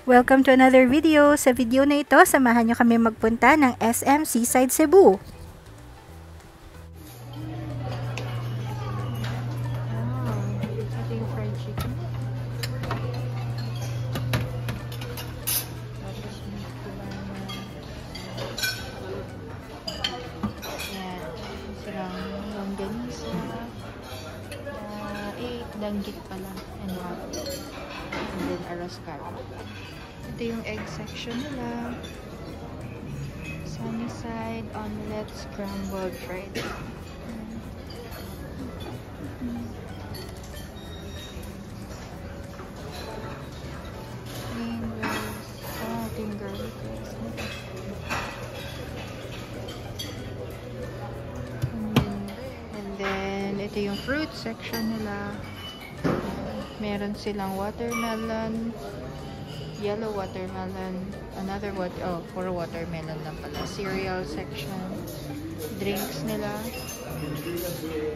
Welcome to another video. Sa video na ito, samahan nyo kami magpunta ng SM Seaside Cebu. Ito yung fried chicken. Yan. Silang longganisa. Danggit pala. And then arroz caldo. Ito yung egg section nila. Sunny side, omelette, scrambled, fried. Plain rice. Oh, ito yung garlic rice. And then, ito yung fruit section nila. Meron silang watermelon, yellow watermelon, another for watermelon lang pala. Cereal section, drinks nila,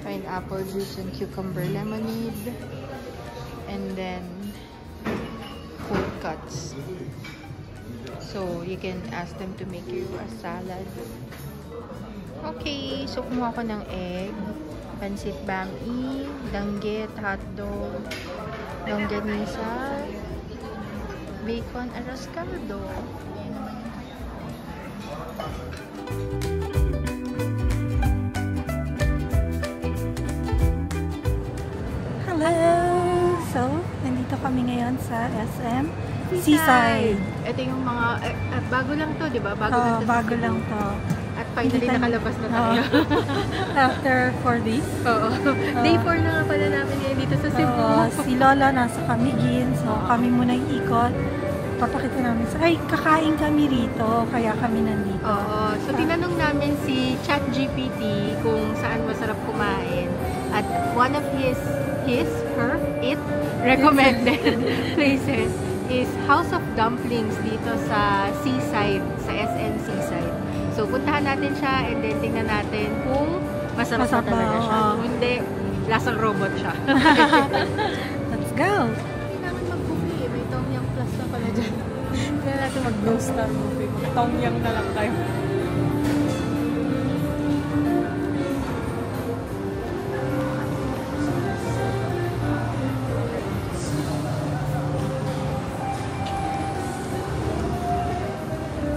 pineapple juice and cucumber lemonade, and then cold cuts. So you can ask them to make you a salad. Okay, so kumuha ko ng egg, pansit bami, danggit, hotdog, longganisa, bacon, arroz caldo. Ayan naman yun. Hello! So, nandito kami ngayon sa SM Seaside. Ito yung mga, bago lang to, di ba? Bago lang to. At finally, nakalabas na tayo. After 4 days? Oo. Day 4 na nga pala namin ngayon dito sa Cebu. Si Lola nasa Camiguin. So, kami muna ikot. Papakita namin. Ay, kakain kami rito. Kaya kami nandito. Oo. So, tinanong namin si ChatGPT kung saan masarap kumain. At one of it recommended places is House of Dumplings dito sa Seaside, sa SM Seaside. So, puntahan natin siya and then tingnan natin kung masarap na talaga siya. Kung hindi, lasang robot siya. Let's go! Kailangan mag-buffet. May Tom Yum Plus na pala dyan. Kaya natin mag-Blue Star buffet. Tom Yum na lang tayo.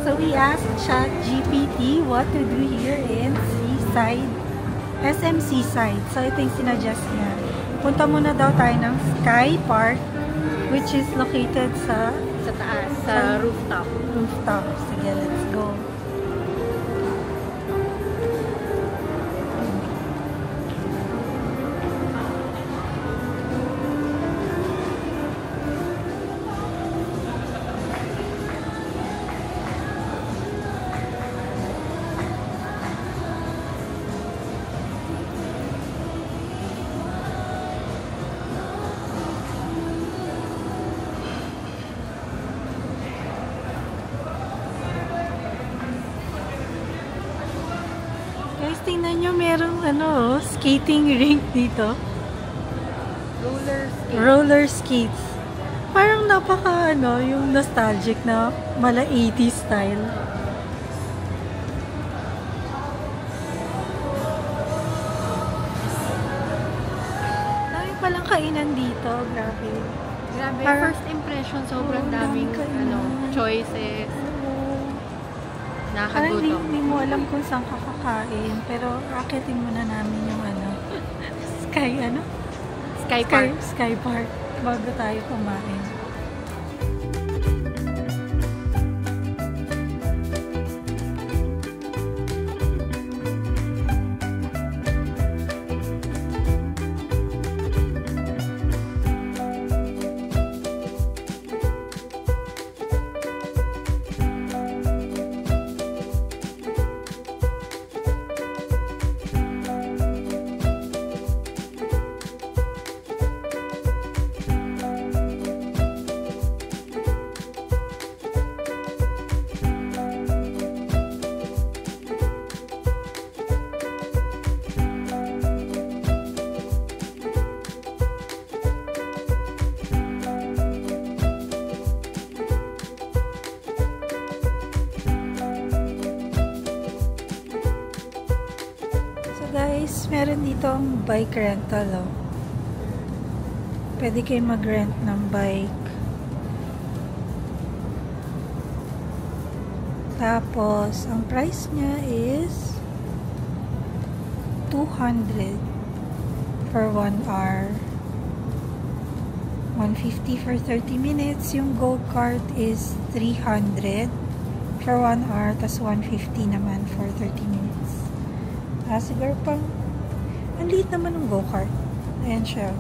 So we asked ChatGPT what to do here in Seaside, SM Seaside. So ito yung sinuggest niya. Punta muna daw tayo ng Sky Park, which is located sa taas, sa rooftop. Sige, let's go. Guys, tingnan nyo, merong skating rink dito. Roller skates. Parang napaka yung nostalgic na mala 80s style. Dami palang kainan dito, grabe. First impression, sobrang daming choices. Parang hindi mo alam kung saan kakakain. Pero akitin muna namin yung Sky Park bago tayo kumain. guys, meron dito ang bike rental. Oh. Pwede kayo mag-rent ng bike. Tapos, ang price niya is 200 for 1 hour. 150 for 30 minutes. Yung go-kart is 300 for 1 hour. Tas 150 naman for 30 minutes. Siguro pang ang liit naman ng go-kart. Ayan siya.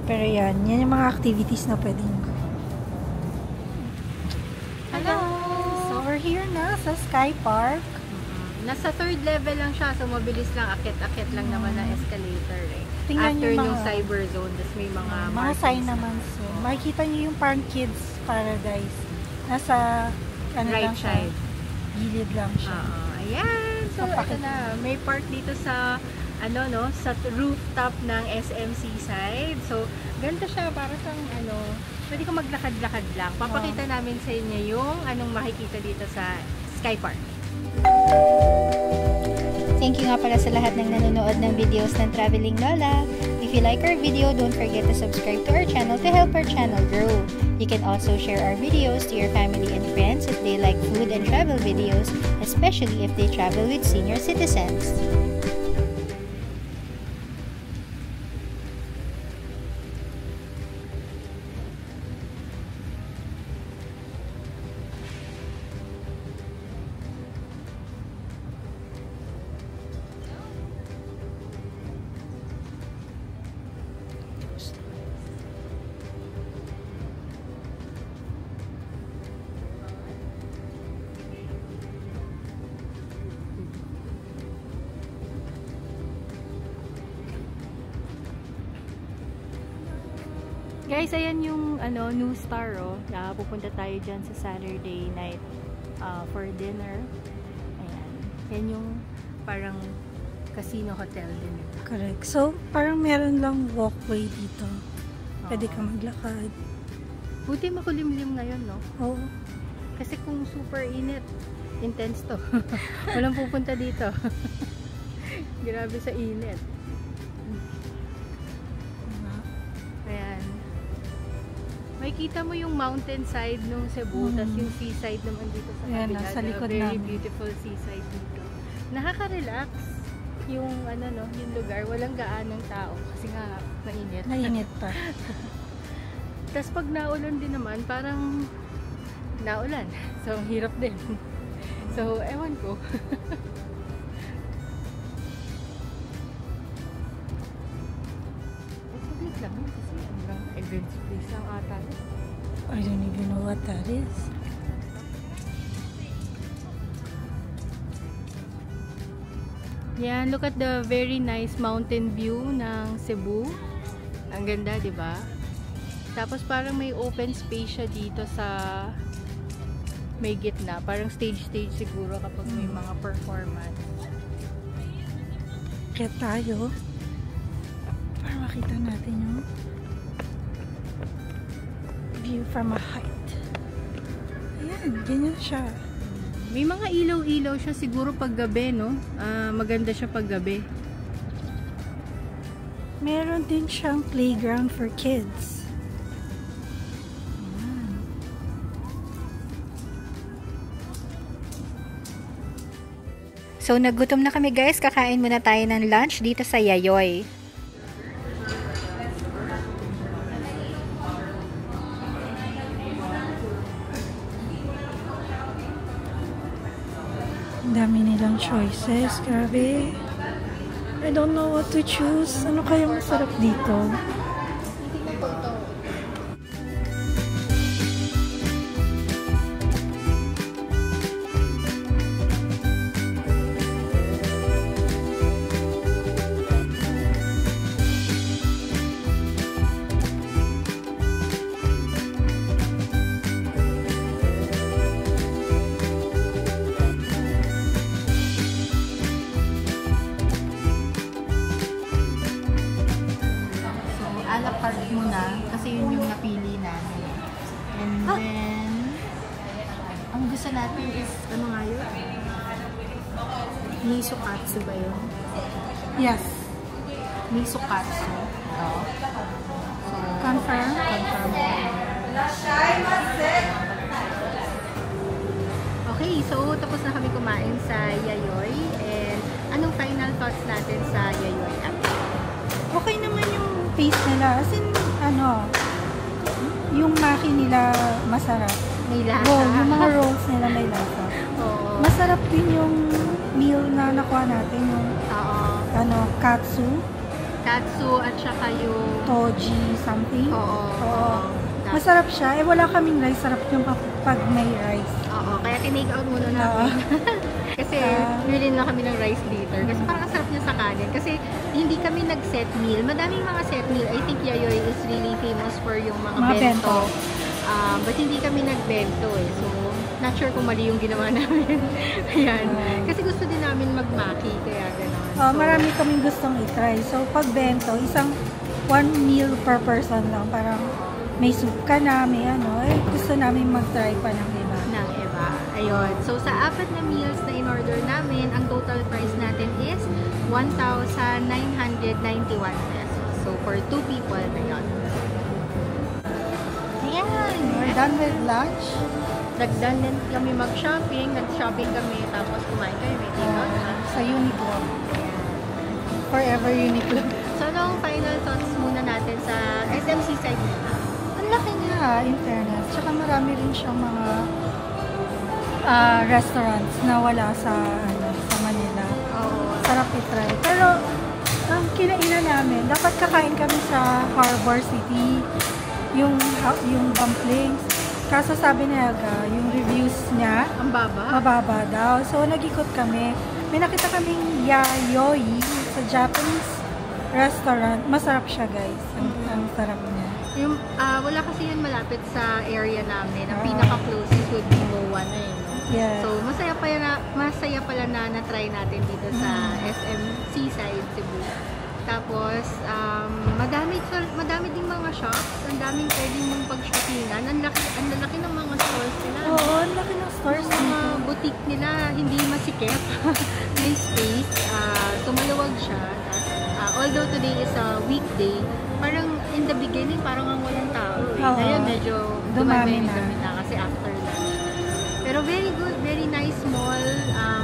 Pero yan yung mga activities na pwedeng gawin. Hello! So, we're here na sa Sky Park. Nasa 3rd level lang siya, so mabilis lang, akit-akit lang naman na escalator eh. Tingnan After yung yung cyber zone, tas may mga sign naman. So, makikita niyo yung parang Kids Paradise. Nasa right lang siya, side. gilid lang siya. Ayan! So, ito na. May park dito sa sa rooftop ng SM Seaside. So, ganito siya para sa pwede ka maglakad-lakad lang. Papakita namin sa inyo yung anong makikita dito sa Sky Park. Thank you nga pala sa lahat ng nanonood ng videos ng Traveling Lola. If you like our video, don't forget to subscribe to our channel to help our channel grow. You can also share our videos to your family and friends if they like food and travel videos, especially if they travel with senior citizens. Guys, ayan yung New Star, oh. Pupunta tayo dyan sa Saturday night for dinner. Ayan. Yan yung parang casino hotel din. Correct. So, parang meron lang walkway dito. Pwede ka maglakad. Buti makulimlim ngayon, no? Oo. Kasi kung super init, intense to. Walang pupunta dito. Grabe sa init. Ayan. Makikita mo yung mountain side ng Cebu, tas yung seaside naman dito sa Ayan, kabila. nasa likod Very namin. beautiful seaside dito. Nakaka-relax yung yung lugar. Walang gaanong tao kasi nga mainit. Mainit pa. Tas pag naulan din naman, parang naulan. So, hirap din. So, ewan ko. Saglit lang yun kasi hanggang events place lang ata. I don't even know what that is. Yan, look at the very nice mountain view ng Cebu. Ang ganda, di ba? Tapos parang may open space siya dito sa may gitna. Parang stage siguro kapag may mga performance. Kaya tayo, para makita natin yung view from a height. Ayan, ganyan siya. May mga ilaw-ilaw siya siguro pag gabi, no? Maganda siya pag gabi. Meron din siyang playground for kids. Ayan. So, nagutom na kami guys. Kakain muna tayo ng lunch dito sa Yayoy. Ang dami nilang choices. Grabe. I don't know what to choose. Ano kaya masarap dito? A la carte muna kasi yun yung napili namin. And then ang gusto natin is ano nga yun? Misukatsu ba yun? Yes. Misukatsu. Oo. So, Confirm? confirm. Okay, so tapos na kami kumain sa Yayoi. And anong final thoughts natin sa Yayoi? Okay naman yung taste nila. As in, yung maki nila masarap. May lasa. Yung mga rolls nila may lasa. Oo. Masarap din yung meal na nakuha natin. Yung, Oo. Katsu, Katsu at saka yung... toji, something. Oo. Masarap siya. Wala kaming rice. Sarap yung pag may rice. Oo. Kaya tinake out muna namin. Kasi bilhin lang kami ng rice later. Kasi parang ang sarap niya sa kanin. Kasi hindi kami nag-set meal. Madaming mga set meal. I think Yayoi is really famous for yung mga bento. But hindi kami nagbento eh. So, not sure kung mali yung ginawa namin. Ayan. Kasi gusto din namin magmaki. Kaya gano'n. So, marami kaming gustong i-try. So, pag bento, one meal per person lang. Parang may soup ka na, may gusto namin mag-try pa ng iba. Ayun. So, sa 4 na meals na in-order namin, ang total price natin is 1,991 pesos. So, for 2 people na yun. Ayan. We're done with lunch. Nag-done din kami mag-shopping. Nag-shopping kami, tapos kumain kami. May take-out na. Sa Uniqlo. Forever Uniqlo. So, anong final thoughts muna natin sa SMC side nila? Ang laki niya, in fairness. Tsaka marami rin siyang mga restaurants na wala sa Manila. Oo. Sarap i-try. Pero, ang kinainan namin, dapat kakain kami sa Harbor City, yung dumplings. Kaso sabi niya, yung reviews niya, Ang baba. mababa daw. So, nag-ikot kami. May nakita kaming Yayoi sa Japanese restaurant. Masarap siya, guys. Ang sarap niya. Yung, wala kasi yun malapit sa area namin. Ang pinaka-closest would be MOA na yun. Yeah. So, masaya pala na na-try natin dito sa SM Seaside, Cebu. Tapos, madami ding mga shops. Ang daming pwedeng mong pag-shoppingan. Ang laki ng mga stores nila. Oo, ang laki ng stores Yung mga boutique nila, hindi masikip. May space. So, maluwag siya. Although today is a weekday, parang in the beginning, parang ang walang tao. Ngayon, medyo dumami na kasi after lunch. Pero very good, very nice mall.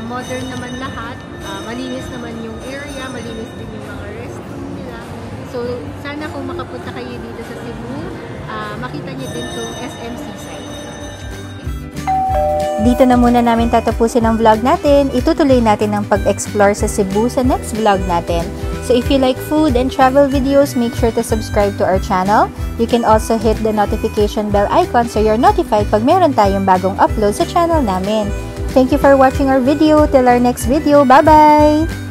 Modern naman lahat. Malinis naman yung area, malinis din yung mga restroom nila. So, sana kung makapunta kayo dito sa Cebu, makita niyo din itong SM Seaside. Dito na muna namin tatapusin ang vlog natin. Itutuloy natin ang pag-explore sa Cebu sa next vlog natin. So if you like food and travel videos, make sure to subscribe to our channel. You can also hit the notification bell icon so you're notified pag meron tayong bagong upload sa channel namin. Thank you for watching our video. Till our next video. Bye-bye!